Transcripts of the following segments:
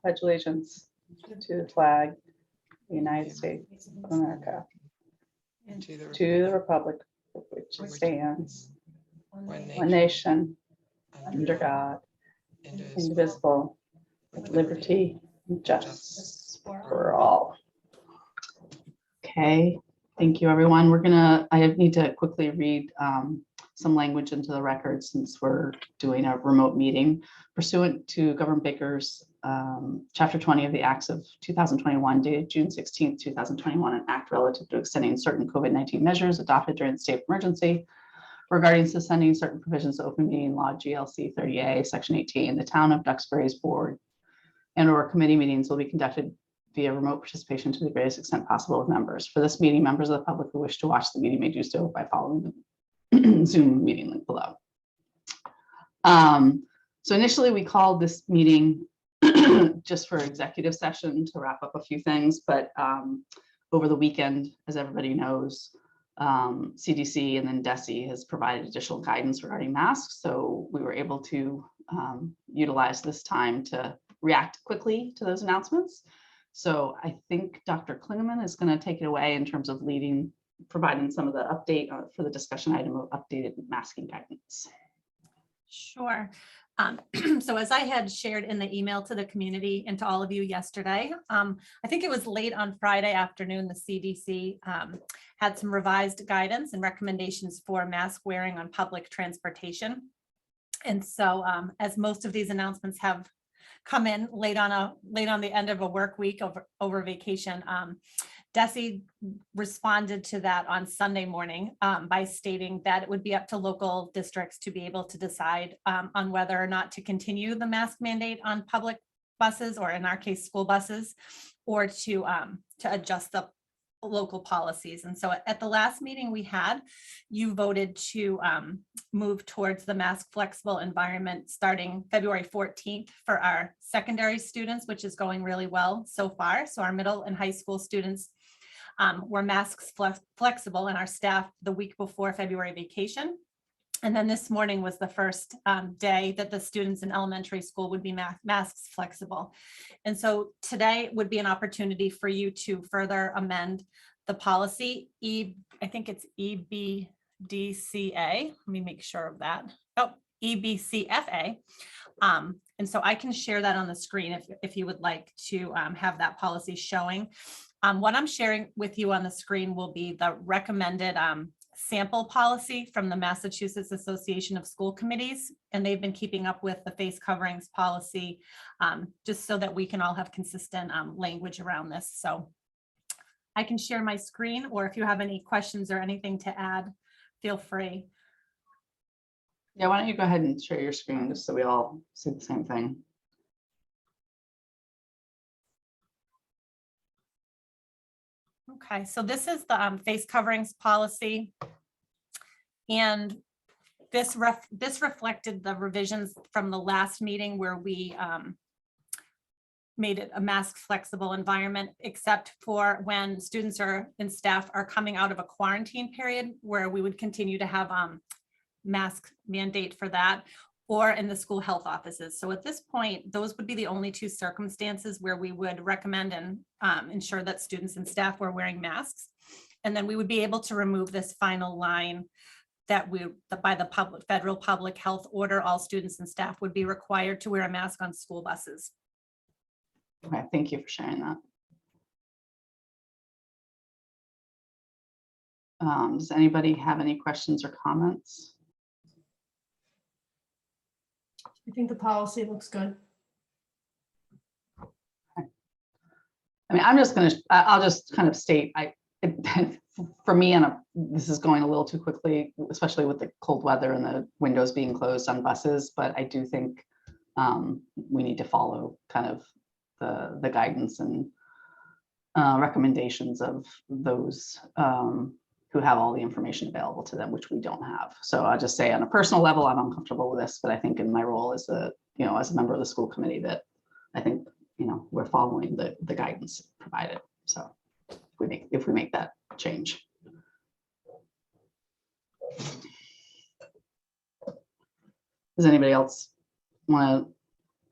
Pledge allegiance to the flag of the United States of America, to to the republic for which it stands, one one nation, under God, indivisible, with liberty and justice for all. Okay, thank you, everyone. I need to quickly read some language into the record since we're doing a remote meeting. Pursuant to Governor Baker's Chapter 20 of the Acts of 2021, dated June 16, 2021, an act relative to extending certain COVID-19 measures adopted during the state of emergency regarding suspending certain provisions of open meeting law GLC 30A, Section 18, the town of Duxbury's board and/or committee meetings will be conducted via remote participation to the greatest extent possible of members. For this meeting, members of the public who wish to watch the meeting may do so by following the Zoom meeting link below. So initially we called this meeting just for executive session to wrap up a few things, but over the weekend, as everybody knows, CDC and then DESE has provided additional guidance regarding masks. So we were able to utilize this time to react quickly to those announcements. So I think Dr. Klingeman is going to take it away in terms of providing some of the update for the discussion item of updated masking guidance. Sure. So as I had shared in the email to the community and to all of you yesterday, I think it was late on Friday afternoon, the CDC had some revised guidance and recommendations for mask wearing on public transportation. And so as most of these announcements have come in late on the end of a work week over vacation, DESE responded to that on Sunday morning by stating that it would be up to local districts to be able to decide on whether or not to continue the mask mandate on public buses, or in our case, school buses, or to adjust the local policies. And so at the last meeting we had, you voted to move towards the mask flexible environment starting February 14th for our secondary students, which is going really well so far. So our middle and high school students were masks flexible, and our staff the week before February vacation. And then this morning was the first day that the students in elementary school would be masks flexible. And so today would be an opportunity for you to further amend the policy. I think it's EBDCA. Let me make sure of that. Oh, EBCFA. And so I can share that on the screen if you would like to have that policy showing. What I'm sharing with you on the screen will be the recommended sample policy from the Massachusetts Association of School Committees, and they've been keeping up with the face coverings policy just so that we can all have consistent language around this. So I can share my screen, or if you have any questions or anything to add, feel free. Yeah, why don't you go ahead and share your screen just so we all see the same thing. Okay, so this is the face coverings policy. And this reflected the revisions from the last meeting where we made it a mask flexible environment, except for when students and staff are coming out of a quarantine period, where we would continue to have mask mandate for that, or in the school health offices. So at this point, those would be the only two circumstances where we would recommend and ensure that students and staff were wearing masks. And then we would be able to remove this final line that by the federal public health order, all students and staff would be required to wear a mask on school buses. Okay, thank you for sharing that. Does anybody have any questions or comments? I think the policy looks good. I mean, I'll just kind of state, for me, this is going a little too quickly, especially with the cold weather and the windows being closed on buses, but I do think we need to follow kind of the guidance and recommendations of those who have all the information available to them, which we don't have. So I'll just say on a personal level, I'm uncomfortable with this, but I think in my role as a member of the school committee, that I think, we're following the guidance provided. So if we make that change. Does anybody else want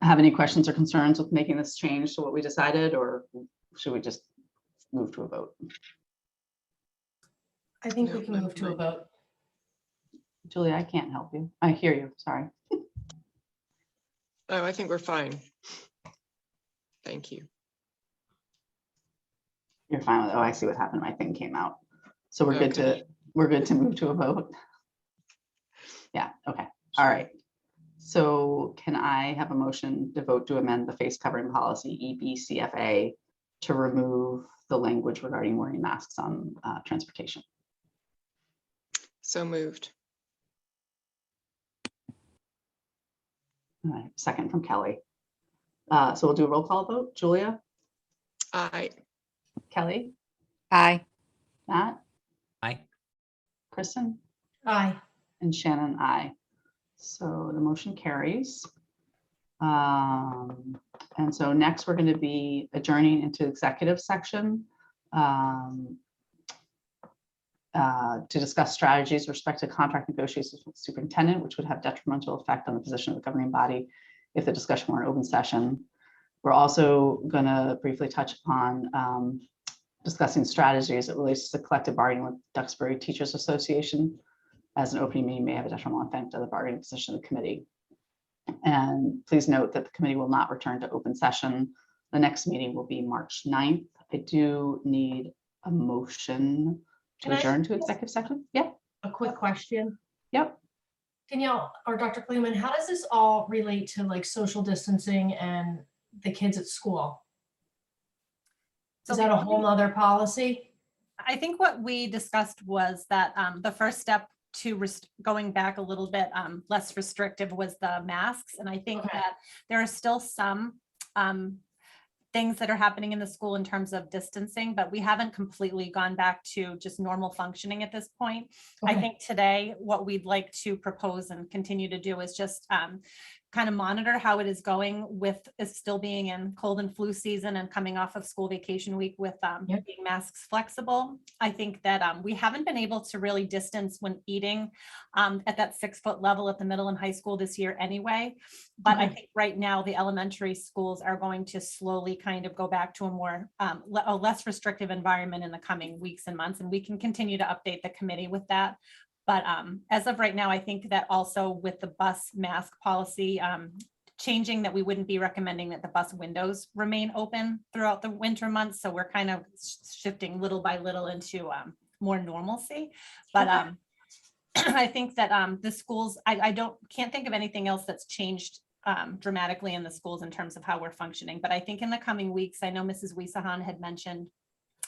to have any questions or concerns with making this change to what we decided, or should we just move to a vote? I think No, we can move to a mine. vote. Julia, I can't help you. I hear you, sorry. Oh, I think we're fine. Thank you. You're fine with, oh, I see what happened. My thing came out. So we're good Okay. we're good to move to a vote? Yeah, okay, all right. So can I have a motion to vote to amend the face covering policy EBCFA to remove the language regarding wearing masks on transportation? So moved. All right, second from Kelly. So we'll do a roll call vote. Julia, Aye. Kelly, Aye. Matt, Aye. Kristen, Aye. and Shannon, aye. So the motion carries. And so next we're going to be adjourning into executive section to discuss strategies with respect to contract negotiations with the superintendent, which would have detrimental effect on the position of the governing body if the discussion were an open session. We're also going to briefly touch upon discussing strategies that relates to the collective bargaining with Duxbury Teachers Association, as an opening meeting may have a detrimental effect on the bargaining position of the committee. And please note that the committee will not return to open session. The next meeting will be March 9th. I do need a motion to Can I adjourn to ask executive session. Yep, A quick question. yep. Danielle or Dr. Kleeman, how does this all relate to like social distancing and the kids at school? So Is that a the whole only- nother policy? I think what we discussed was that the first step to going back a little bit less restrictive was the masks. And I think Okay. that there are still some things that are happening in the school in terms of distancing, but we haven't completely gone back to just normal functioning at this point. I Okay. think today what we'd like to propose and continue to do is just kind of monitor how it is going with is still being in cold and flu season and coming off of school vacation week with Yep. being masks flexible. I think that we haven't been able to really distance when eating at that 6-foot level at the middle and high school this year anyway. But I Okay. think right now the elementary schools are going to slowly kind of go back to a more a less restrictive environment in the coming weeks and months, and we can continue to update the committee with that. But as of right now, I think that also with the bus mask policy changing, that we wouldn't be recommending that the bus windows remain open throughout the winter months. So we're kind of shifting little by little into more normalcy. But I think that the schools, I can't think of anything else that's changed dramatically in the schools in terms of how we're functioning. But I think in the coming weeks, I know Mrs. Wiesahan had mentioned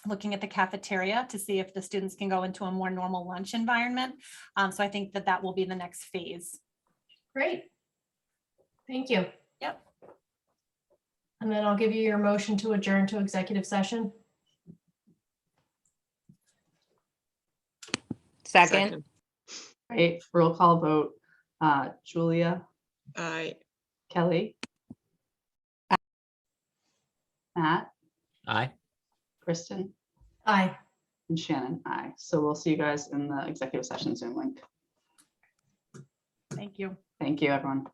looking at the cafeteria to see if the students can go into a more normal lunch environment. So I think that that will be the next phase. Great. Thank you. Yep. And then I'll give you your motion to adjourn to executive session. Second. Right, roll call vote. Julia, Aye. Kelly, Matt, Aye. Kristen, Aye. and Shannon, aye. So we'll see you guys in the executive session Zoom link. Thank you. Thank you, everyone.